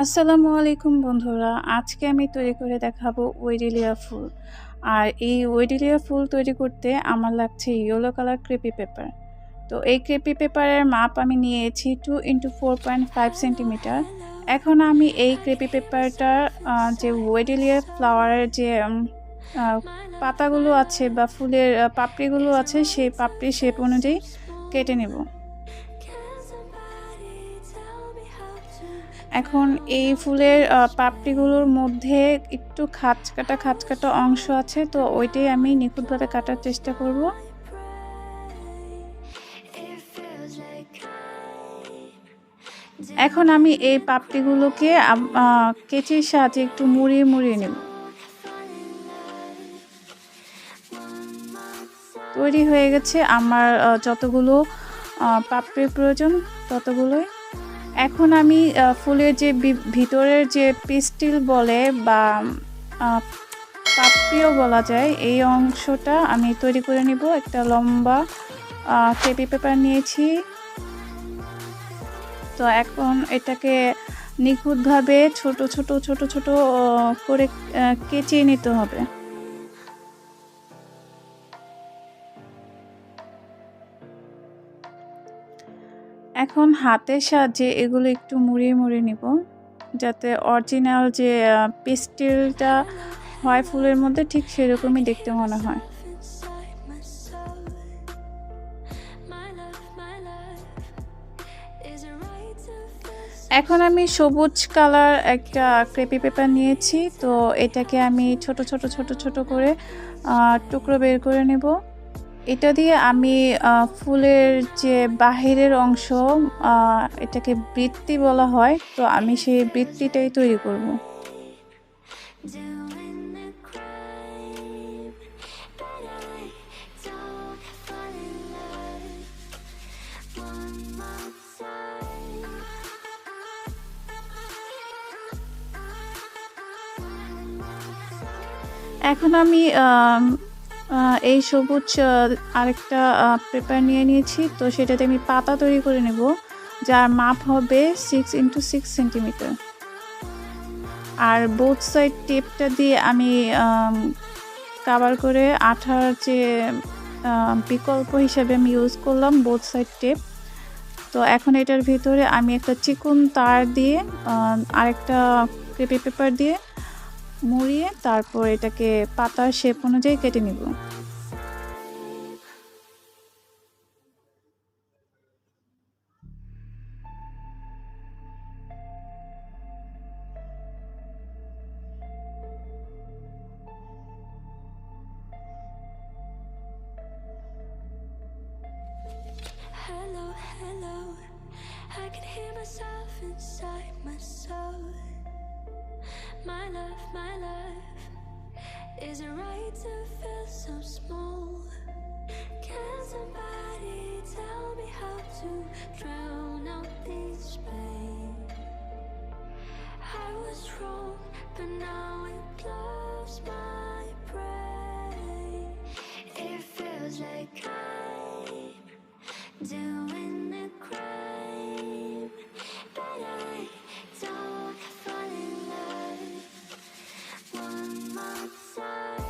আসসালামু আলাইকুম বন্ধুরা, আজকে আমি তৈরি করে দেখাবো ওয়েডেলিয়া ফুল। আর এই ওয়েডেলিয়া ফুল তৈরি করতে আমার লাগছে ইয়েলো কালার ক্রেপি পেপার। তো এই ক্রেপি পেপারের মাপ আমি নিয়েছি 2x4.5 সেন্টিমিটার। এখন আমি এই ক্রেপি পেপারটার যে ওয়েডেলিয়া ফ্লাওয়ারের যে পাতাগুলো আছে বা ফুলের পাপড়িগুলো আছে, সেই পাপড়ির শেপ অনুযায়ী কেটে নেব। এখন এই ফুলের পাপড়িগুলোর মধ্যে একটু খাঁজ কাটা অংশ আছে, তো ওইটাই আমি নিখুঁতভাবে কাটার চেষ্টা করব। এখন আমি এই পাপড়িগুলোকে কেচির সাহায্যে একটু মুড়িয়ে নেব। তৈরি হয়ে গেছে আমার যতগুলো পাপড়ির প্রয়োজন ততগুলোই। এখন আমি ফুলের যে ভিতরের যে পিস্টিল বলে বা পাপড়িও বলা যায়, এই অংশটা আমি তৈরি করে নিব। একটা লম্বা ক্রেপি পেপার নিয়েছি। তো এখন এটাকে নিখুঁতভাবে ছোট ছোট করে কেচিয়ে নিতে হবে। এখন হাতের সাহায্যে এগুলো একটু মুড়িয়ে নিব, যাতে অরিজিনাল যে পেস্টেলটা হয় ফুলের মধ্যে ঠিক সেরকমই দেখতে মনে হয়। এখন আমি সবুজ কালার একটা ক্রেপি পেপার নিয়েছি। তো এটাকে আমি ছোট করে টুকরো বের করে নেব। এটা দিয়ে আমি ফুলের যে বাহিরের অংশ, এটাকে বৃত্তি বলা হয়, তো আমি সেই বৃত্তিটাই তৈরি করব। এখন আমি এই সবুজ আরেকটা পেপার নিয়েছি। তো সেটাতে আমি পাতা তৈরি করে নেব, যার মাপ হবে 6x6 সেন্টিমিটার। আর বোথ সাইড টেপটা দিয়ে আমি কভার করে আঠার যে বিকল্প হিসাবে আমি ইউজ করলাম বোথ সাইড টেপ। তো এখন এটার ভিতরে আমি একটা চিকন তার দিয়ে আরেকটা ক্রেপি পেপার দিয়ে মুড়িয়ে তারপর এটাকে পাতার শেপ অনুযায়ী কেটে নিব। Hello, I can hear myself inside my soul. My love, is it right to feel so small? Can somebody tell me how to drown out this pain? I was wrong, but now it blows my brain. It feels like I'm doing a crime, but I don't fall in love one more time.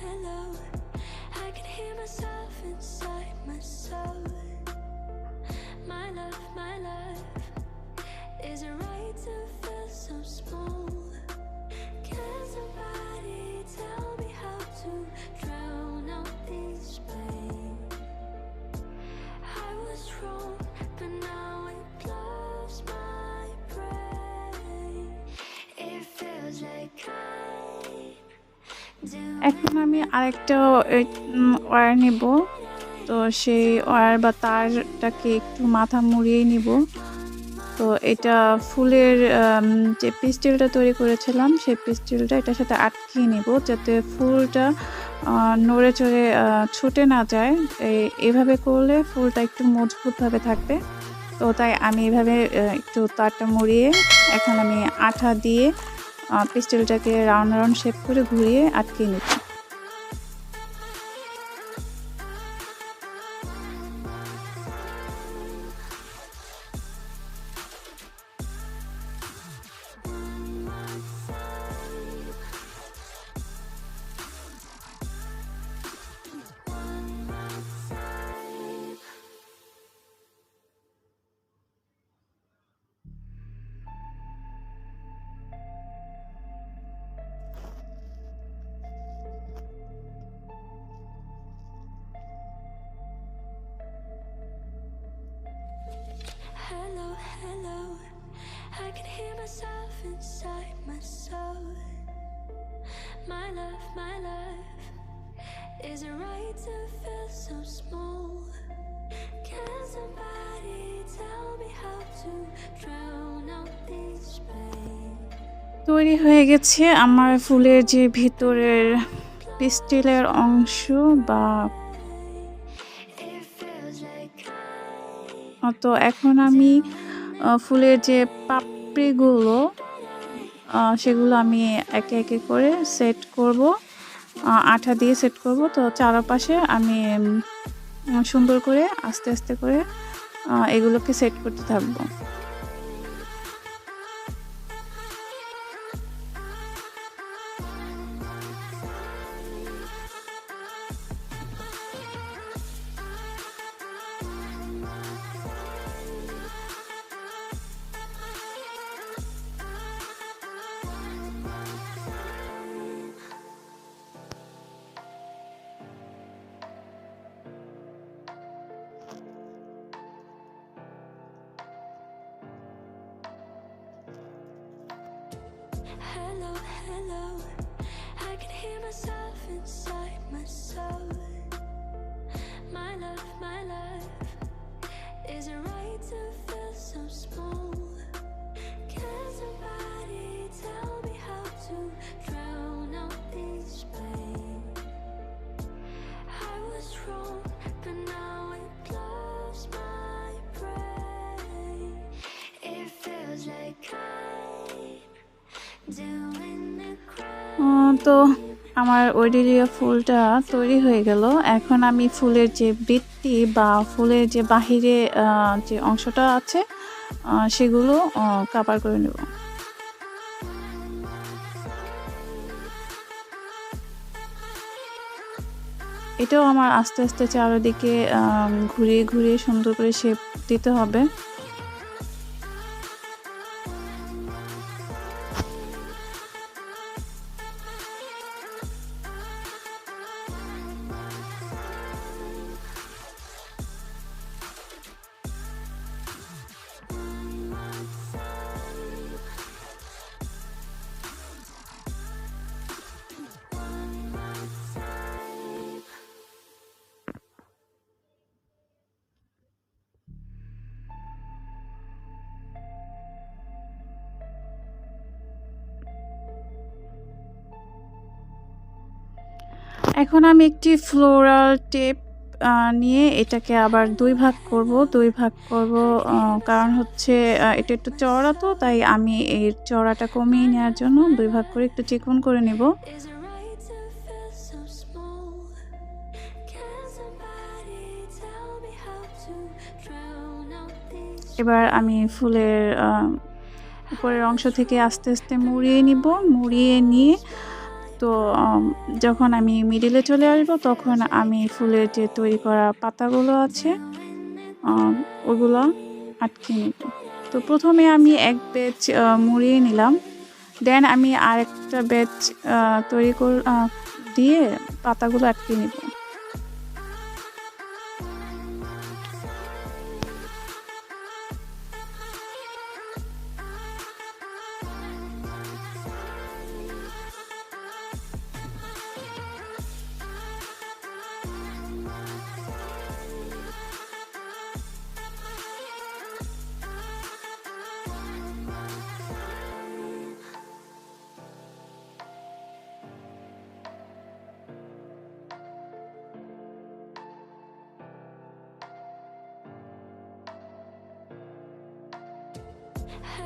Hello, I can hear myself inside my soul. My love, is it right to feel so small? Can somebody tell me how to drown out this pain? I was wrong, but now it blows my brain. It feels like I'm doing এখন আমি আরেকটা wire নেব। তো সেই wire বা তারটাকে একটু মাথা মুড়িয়ে নিব। তো এটা ফুলের যে পিস্টেলটা তৈরি করেছিলাম সেই পিস্টেলটা এটার সাথে আটকিয়ে নেব, যাতে ফুলটা নড়ে চড়ে ছুটে না যায়। এভাবে করলে ফুলটা একটু মজবুতভাবে থাকবে। তো তাই আমি এভাবে একটু তারটা মুড়িয়ে এখন আমি আঠা দিয়ে পিস্টেলটাকে রাউন্ড রাউন্ড শেপ করে ঘুরিয়ে আটকিয়ে নিব। Hello, hello, I can hear myself inside my soul. My love, is it right to feel so small? Can somebody tell me how to drown out this pain? তৈরি হয়ে গেছে আমার ফুলের যে ভিতরের পিস্টেলের অংশ বা তো এখন আমি ফুলের যে পাপড়িগুলো সেগুলো আমি একে একে করে সেট করব, আঠা দিয়ে সেট করব। তো চারপাশে আমি সুন্দর করে আস্তে আস্তে করে এগুলোকে সেট করতে থাকবো। Hello, hello, I can hear myself inside my soul. My love, is it right to feel so small? Can somebody tell me how to drown out this pain? I was wrong, but now it blows my brain. It feels like তো আমার ওয়েডেলিয়া ফুলটা তৈরি হয়ে গেল। এখন আমি ফুলের যে বৃত্তি বা ফুলের যে বাহিরে যে অংশটা আছে সেগুলো কাভার করে নেব। এটাও আমার আস্তে আস্তে চারিদিকে ঘুরিয়ে ঘুরিয়ে সুন্দর করে শেপ দিতে হবে। এখন আমি একটি ফ্লোরাল টেপ নিয়ে এটাকে আবার দুই ভাগ করব, কারণ হচ্ছে এটা একটু চওড়া, তো তাই আমি এর চওড়াটা কমিয়ে নেওয়ার জন্য দুই ভাগ করে একটু চিকন করে নেব। এবার আমি ফুলের উপরের অংশ থেকে আস্তে আস্তে মুড়িয়ে নিয়ে তো যখন আমি মিডিলে চলে আসবো তখন আমি ফুলের যে তৈরি করা পাতাগুলো আছে ওগুলো আটকে নিব। তো প্রথমে আমি এক ব্যাচ মুড়িয়ে নিলাম, দেন আমি আরেকটা ব্যাচ তৈরি দিয়ে পাতাগুলো আটকে নিব।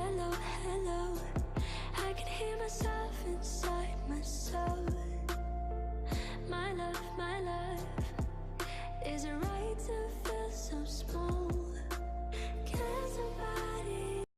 hello, hello. I can hear myself inside my soul. My love, is it right to feel so small? Can somebody